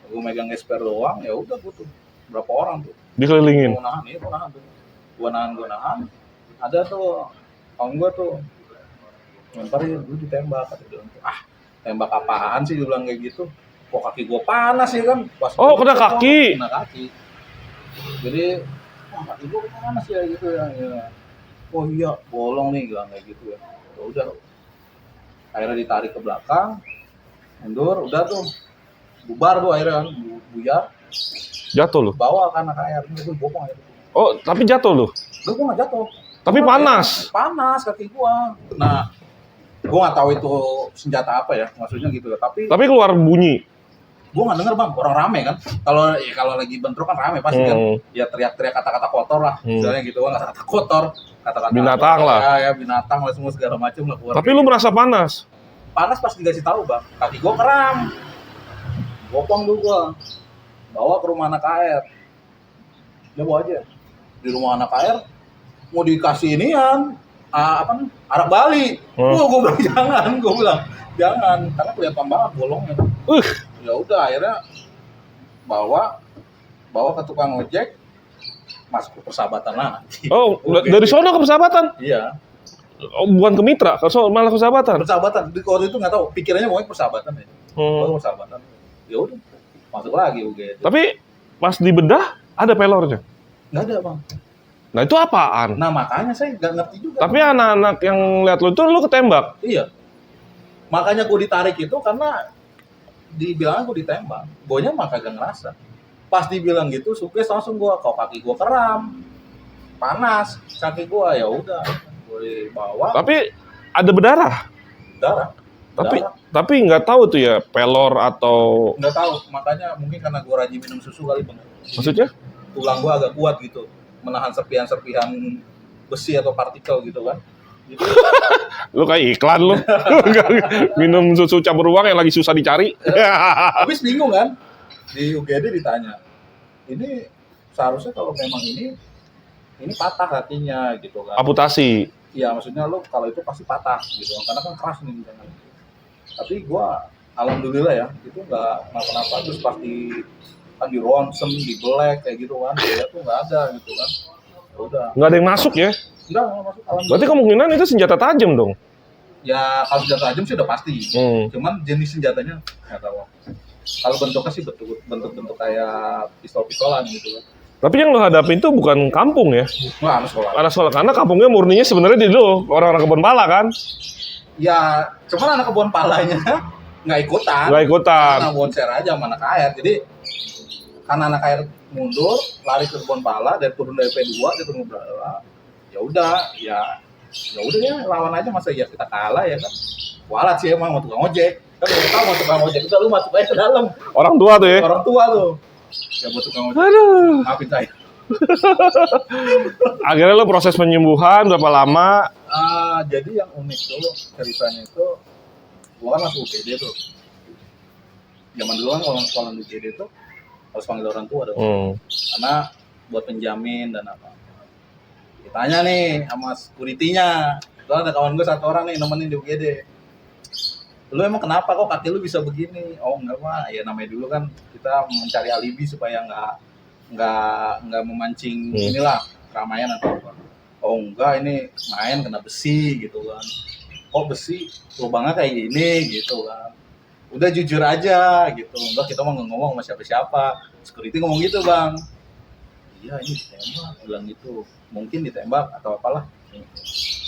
Gue megang gesper doang, ya udah gue tuh berapa orang tuh. Dikelilingin. Gue nahan tuh. Gue nahan. Ada tuh, kawan gue tuh, lemparin, gue ditembak. Kata dia, tembak apaan sih, dia bilang kayak gitu. Kok kaki gue panas ya kan. Pas kena kaki. Kena kaki. Jadi, kaki gue panas ya gitu ya. Oh iya, bolong nih, bilang kayak gitu ya. Ya udah, akhirnya ditarik ke belakang, mundur, udah tuh, bubar tuh akhirnya kan, buyar. Jatuh lu? Bawa kan anak air, ini gue bopong air. Oh, tapi jatuh lu? Gue nggak jatuh. Tapi panas? Panas kaki gue. Nah, gue nggak tahu itu senjata apa ya, maksudnya gitu ya. Tapi keluar bunyi? Gue nggak denger bang, orang rame kan. Kalau lagi bentrok kan rame pasti kan. Ya teriak-teriak kata-kata kotor lah, misalnya gitu kan, kata-kata kotor. Kata-kata binatang lah. Ya binatang lah, semua segala macam lah. Tapi lu merasa panas? Panas pas dikasih tahu bang, kaki gue kram, bopong tuh gue, bawa ke rumah anak air, dia bawa aja di rumah anak air, mau dikasih inian, arak Bali, gue bilang jangan, karena kelihatan banget bolongnya. Ya udah akhirnya bawa ke tukang ojek, masuk ke persahabatan lagi. Oh, UGD. dari sono ke persahabatan? Iya, Oh, bukan ke mitra, malah ke persahabatan. persahabatan. Di waktu itu nggak tahu, pikirannya mau persahabatan ya. Hmm. Persahabatan. Ya udah, masuk lagi UGD. Tapi pas dibedah ada pelornya. Nggak ada bang. Nah itu apaan? Nah makanya saya nggak ngerti juga. Tapi anak-anak yang lihat lu itu lu ketembak. Iya. Makanya gue ditarik itu karena dibilang gue ditembak. Gonya mah kagak ngerasa. Pas dibilang gitu, Sukes langsung gue, kok kaki gue kram, panas kaki gue, ya udah, gue dibawa. Tapi ada berdarah. Darah. Tapi nggak tahu tuh ya pelor atau Nggak tahu, makanya mungkin karena gue rajin minum susu kali bang. maksudnya? Tulang gue agak kuat gitu, menahan serpihan-serpihan besi atau partikel gitu kan. Jadi Lu kayak iklan lu. Minum susu campur uang yang lagi susah dicari. habis bingung kan, di UGD ditanya, ini seharusnya kalau memang ini patah kakinya gitu kan. Amputasi. Iya, maksudnya lo kalau itu pasti patah gitu, karena kan keras nih misalnya. Tapi gua alhamdulillah ya, itu nggak kenapa-napa. Terus pas di ronsen, di black kayak gitu kan, dia tuh nggak ada gitu kan. Ya udah, Nggak ada yang masuk ya? nggak masuk alhamdulillah. Berarti kemungkinan itu senjata tajam dong. Ya kalau senjata tajam sih udah pasti. Hmm. Cuman jenis senjatanya nggak tahu. Kalau bentuknya sih bentuk kayak pistol-pistolan gitu kan. Tapi yang lo hadapin itu bukan kampung ya? Wah, anak sekolah. Anak sekolah, karena kampungnya murninya sebenarnya di lo, orang-orang kebun pala kan? Ya, cuman anak kebun palanya nggak ikutan. Nggak ikutan. Karena bonser aja sama anak air. Jadi karena anak air mundur, lari ke kebun pala, dan turun dari P2, dia turun ke bawah. Ya udah, ya udah ya lawan aja, masa ya kita kalah ya kan. Walat sih emang mau tukang ojek. Kan udah tahu mau tukang ojek, udah lu masuk aja ke dalam. Orang tua tuh ya? Orang tua tuh. Ya buat tukang ojek. Aduh. Maafin saya. Akhirnya lo proses penyembuhan berapa lama? Jadi yang unik tuh ceritanya itu, gua kan masuk UGD tuh. Zaman dulu kan kalau sekolah di UGD tuh harus panggil orang tua dong. Karena buat penjamin dan apa. Ditanya nih sama security-nya. Soalnya ada kawan gue satu orang nih nemenin di UGD. Lu emang kenapa kok kaki lu bisa begini? Oh enggak mah, ya namanya dulu kan kita mencari alibi supaya nggak memancing inilah keramaian atau apa. Oh enggak, ini main kena besi gitu kan. Oh besi lubangnya kayak gini gitu kan. Udah jujur aja gitu. Enggak, kita mau ngomong sama siapa-siapa. Security ngomong gitu bang. Iya ini ditembak, bilang gitu. Mungkin ditembak atau apalah.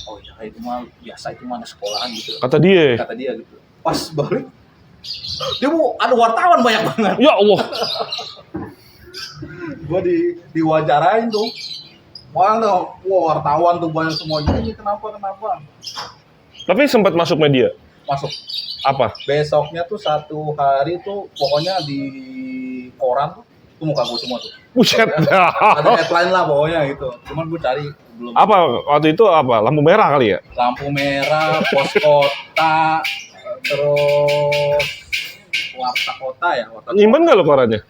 Oh iya itu mah biasa, itu mana sekolahan gitu. Kata dia gitu. Pas balik, dia mau ada wartawan banyak banget. ya Allah. Gua diwawancarain tuh. Wah wartawan tuh banyak semuanya. Ini kenapa? Tapi sempat masuk media? Masuk. Apa? Besoknya tuh satu hari tuh pokoknya di koran tuh muka gue semua tuh. Buset. Ada headline lah pokoknya gitu. Cuman gue cari belum. Apa? Waktu itu apa? Lampu merah kali ya? Lampu merah, pos kota, terus warta kota ya. Nyimpen nggak lo korannya?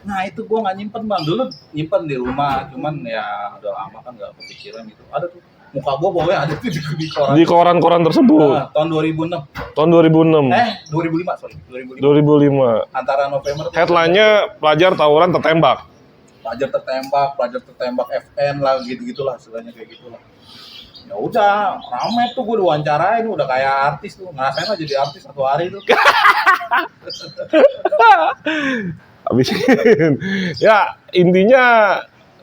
Nah itu gue nggak nyimpen bang. Dulu nyimpen di rumah. Cuman ya udah lama kan nggak kepikiran gitu. Ada tuh. Muka gue pokoknya ada tuh di koran. Di koran-koran tersebut? Nah, tahun 2006. Tahun 2006? 2005 sorry. 2005. Antara November. Headline-nya pelajar tawuran tertembak. Pelajar tertembak FN lah gitu-gitulah istilahnya kayak gitulah. Ya udah, ramai tuh gue diwawancarain, udah kayak artis tuh. Ngerasain lah jadi artis satu hari tuh. Habisin. Ya, intinya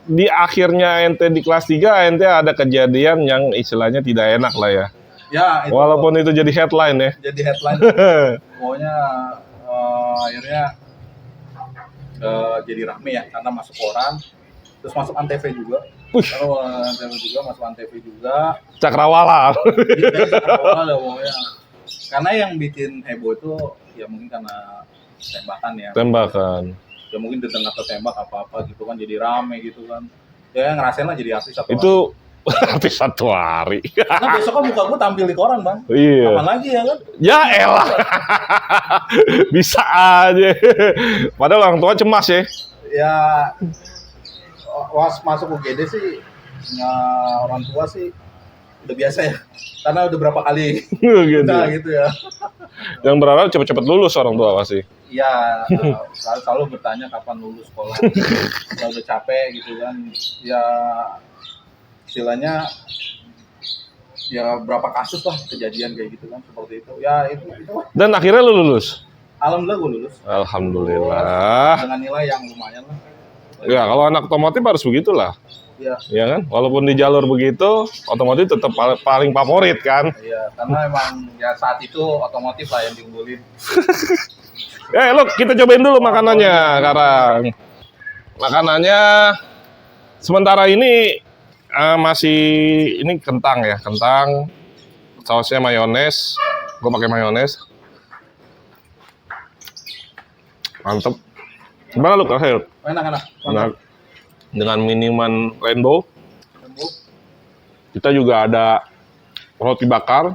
di akhirnya ente di kelas 3 ente ada kejadian yang istilahnya tidak enak lah ya. Ya, itu walaupun itu jadi headline ya. Jadi headline. Pokoknya akhirnya jadi rame ya karena masuk koran, terus masuk Antv juga. Kalau Antv juga masuk Antv juga. Cakrawala. Iya, Cakrawala pokoknya. Karena yang bikin heboh itu ya mungkin karena tembakan ya. Tembakan. Ya mungkin ditengah ketembak apa-apa gitu kan jadi rame gitu kan. Ya ngerasain lah jadi artis satu itu artis satu hari. Karena besok kan muka gue tampil di koran bang. Iya. Kapan lagi ya kan? Ya elah. Bisa aja. Padahal orang tua cemas ya. Ya was masuk UGD sih, orang tua sih udah biasa ya, karena udah berapa kali gitu. nah gitu ya. Yang berharap cepet-cepet lulus orang tua pasti. Ya selalu bertanya kapan lulus sekolah. Kalau udah capek gitu kan, ya istilahnya ya berapa kasus lah kejadian kayak gitu kan, seperti itu. Ya itu. Dan akhirnya lu lulus. Alhamdulillah gue lulus Alhamdulillah. dengan nilai yang lumayan lah. Ya kalau anak otomotif harus begitulah. Iya. Ya kan? Walaupun di jalur begitu, otomotif tetap paling favorit kan. Iya, karena emang ya saat itu otomotif lah yang diunggulin. Lo kita cobain dulu makanannya sekarang. Makanannya sementara ini masih ini kentang ya, kentang. Sausnya mayones. Gue pakai mayones. Mantep. Gimana lu Kak? Enak. Dengan minuman rainbow. Kita juga ada roti bakar,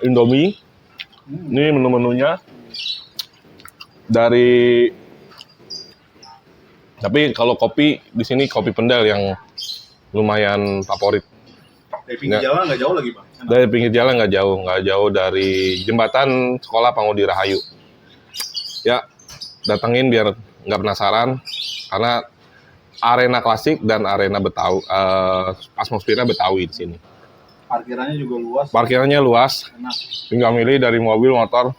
Indomie. Ini menu-menunya. Tapi kalau kopi di sini kopi Pendel yang lumayan favorit. Dari pinggir jalan nggak jauh lagi, Bang. Dari pinggir jalan nggak jauh dari jembatan sekolah Pangudi Rahayu. Ya, datengin biar nggak penasaran karena arena klasik dan arena Betawi, atmosfernya Betawi di sini. Parkirannya juga luas. Parkirannya luas. Enak. Tinggal milih dari mobil, motor.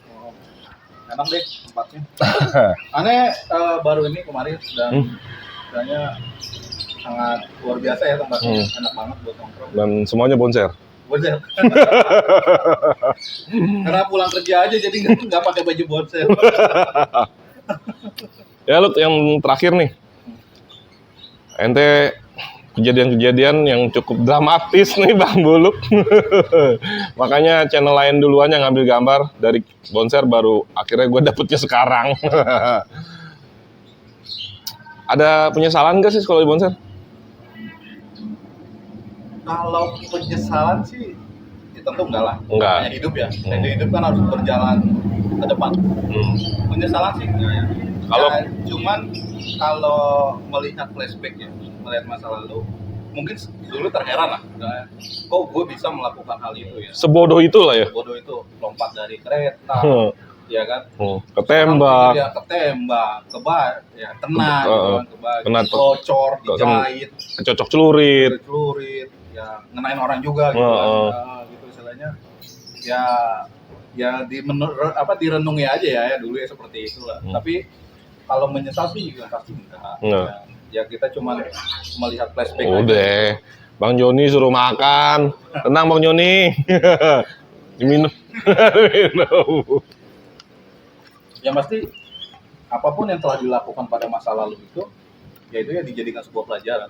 Enak deh tempatnya. Aneh baru ini kemarin dan rasanya sangat luar biasa ya tempatnya. Enak banget buat nongkrong. Dan semuanya bonser. Bonser. Karena pulang kerja aja jadi nggak pakai baju bonser. Ya lu yang terakhir nih. Ente kejadian-kejadian yang cukup dramatis nih Bang Buluk. Makanya channel lain duluan yang ngambil gambar dari bonser baru akhirnya gue dapetnya sekarang. Ada penyesalan gak sih sekolah di bonser? Kalau penyesalan sih ya tentu enggak lah. Enggak. Hanya hidup ya. Hidup kan harus berjalan ke depan. Penyesalan sih enggak ya. Cuman kalau melihat flashback ya, melihat masa lalu, mungkin dulu terheran lah. Kok gue bisa melakukan hal itu ya? Sebodoh itu lah ya. Sebodoh itu, lompat dari kereta, ya kan? Ketembak. Ya, ya kena bocor, dijahit, kecocok celurit, ya ngenain orang juga gitu kan. Gitu istilahnya. Ya direnungi aja ya dulu ya seperti itulah. Tapi kalau menyesal sih juga pasti enggak. Ya kita cuma melihat flashback udah aja. Bang Joni suruh makan. Tenang Bang Joni. Diminum. Yang pasti apapun yang telah dilakukan pada masa lalu itu ya dijadikan sebuah pelajaran.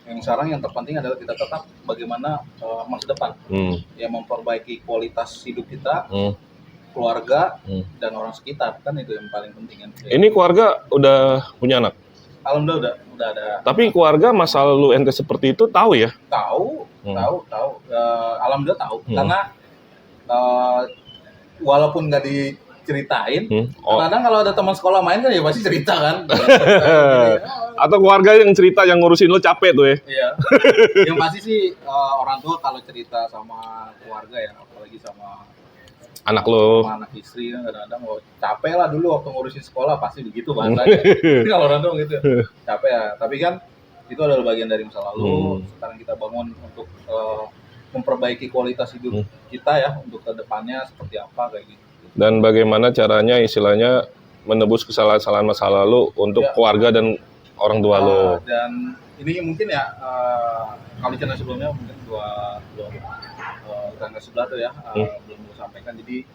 Yang sekarang yang terpenting adalah kita tetap bagaimana masa depan. Ya memperbaiki kualitas hidup kita. Keluarga dan orang sekitar, kan itu yang paling penting kan. Ini keluarga udah punya anak? Alhamdulillah udah ada. Tapi keluarga masa lalu ente seperti itu tahu ya? Tahu. Alhamdulillah tahu. Karena walaupun nggak diceritain, kadang kalau ada teman sekolah main kan ya pasti cerita kan. Atau keluarga yang cerita yang ngurusin lo capek tuh ya? Iya. Yang pasti sih orang tua kalau cerita sama keluarga ya, apalagi sama anak lo, sama anak istri kan kadang-kadang capek lah dulu waktu ngurusin sekolah pasti begitu bahasanya. Kalau orang tua gitu capek ya. Tapi kan itu adalah bagian dari masa lalu. Sekarang kita bangun untuk memperbaiki kualitas hidup kita ya untuk kedepannya seperti apa kayak gitu. Dan bagaimana caranya istilahnya menebus kesalahan-kesalahan masa lalu untuk keluarga dan orang tua lo. Dan ini mungkin ya kali channel sebelumnya mungkin dua tangga sebelah tuh ya belum gue sampaikan. Jadi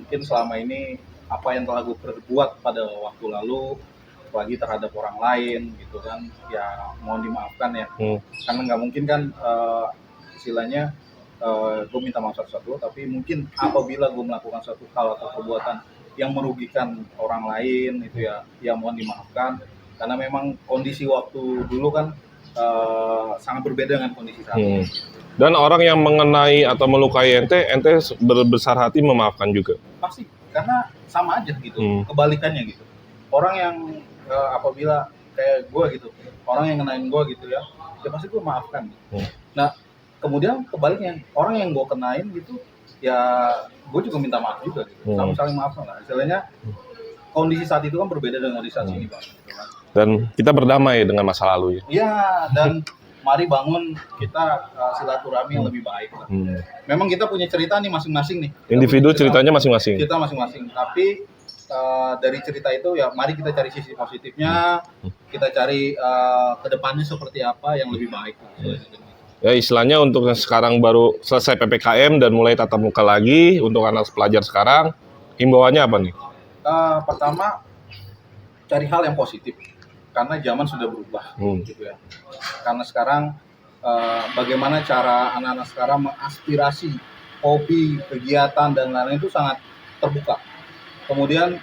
mungkin selama ini apa yang telah gue perbuat pada waktu lalu apalagi terhadap orang lain gitu kan ya mohon dimaafkan ya. Karena nggak mungkin kan istilahnya gue minta maaf satu-satu, tapi mungkin apabila gue melakukan suatu hal atau perbuatan yang merugikan orang lain itu ya mohon dimaafkan karena memang kondisi waktu dulu kan sangat berbeda dengan kondisi saat ini. Dan orang yang mengenai atau melukai ente berbesar hati memaafkan juga. Pasti, karena sama aja gitu, kebalikannya gitu. Orang yang apabila kayak gue gitu, orang yang ngenain gue gitu ya pasti gue maafkan. Nah, kemudian kebaliknya orang yang gue kenain gitu ya gue juga minta maaf juga gitu. Saling maaf lah istilahnya. Kondisi saat itu kan berbeda dengan kondisi saat ini, Bang. Gitu kan. Dan kita berdamai dengan masa lalu ya. Iya, dan mari bangun kita silaturahmi yang lebih baik lah. Memang kita punya cerita nih masing-masing nih. Individu ceritanya masing-masing. Kita masing-masing, tapi dari cerita itu ya mari kita cari sisi positifnya, kita cari ke depannya seperti apa yang lebih baik. Ya istilahnya untuk yang sekarang baru selesai PPKM dan mulai tatap muka lagi untuk anak pelajar sekarang, himbauannya apa nih? Pertama cari hal yang positif karena zaman sudah berubah gitu ya. Karena sekarang bagaimana cara anak-anak sekarang mengaspirasi hobi, kegiatan dan lain-lain itu sangat terbuka. Kemudian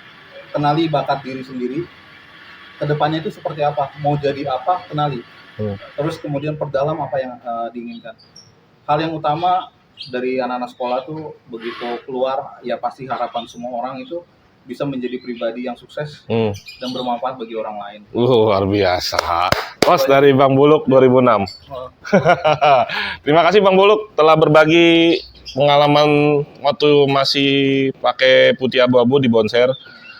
kenali bakat diri sendiri. Kedepannya itu seperti apa, mau jadi apa, kenali. Terus kemudian perdalam apa yang diinginkan. Hal yang utama dari anak-anak sekolah tuh begitu keluar ya pasti harapan semua orang itu bisa menjadi pribadi yang sukses dan bermanfaat bagi orang lain. Luar biasa. Bos dari Bang Buluk 2006. Terima kasih Bang Buluk telah berbagi pengalaman waktu masih pakai putih abu-abu di Bonser.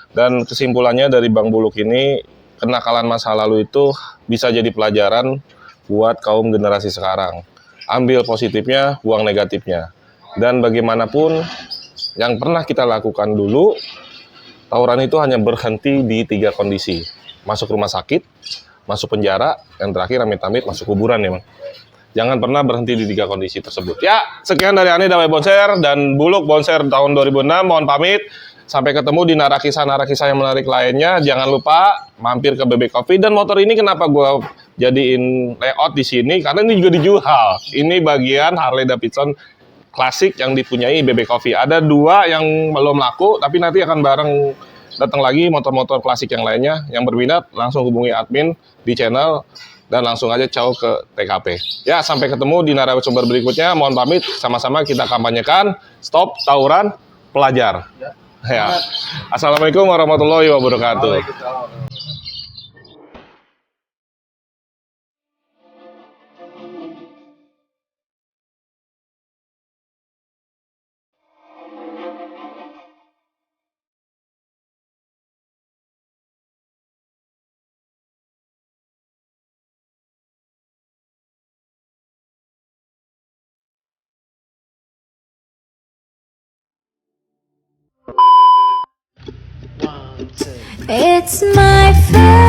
Dan kesimpulannya dari Bang Buluk ini, kenakalan masa lalu itu bisa jadi pelajaran buat kaum generasi sekarang. Ambil positifnya, buang negatifnya. Dan bagaimanapun yang pernah kita lakukan dulu, tawuran itu hanya berhenti di 3 kondisi. Masuk rumah sakit, masuk penjara, yang terakhir amit-amit masuk kuburan ya, Bang. Jangan pernah berhenti di 3 kondisi tersebut. Ya, sekian dari Ani Dawai Bonser dan Buluk Bonser tahun 2006. Mohon pamit. Sampai ketemu di narakisah-narakisah yang menarik lainnya. Jangan lupa mampir ke BB Coffee. Dan motor ini kenapa gue jadiin layout di sini? Karena ini juga dijual. Ini bagian Harley Davidson klasik yang dipunyai BB Coffee. Ada 2 yang belum laku, tapi nanti akan bareng datang lagi motor-motor klasik yang lainnya. Yang berminat langsung hubungi admin di channel dan langsung aja caw ke TKP. Ya, sampai ketemu di narasumber berikutnya. Mohon pamit, sama-sama kita kampanyekan stop tawuran pelajar. Ya. Assalamualaikum warahmatullahi wabarakatuh. It's my first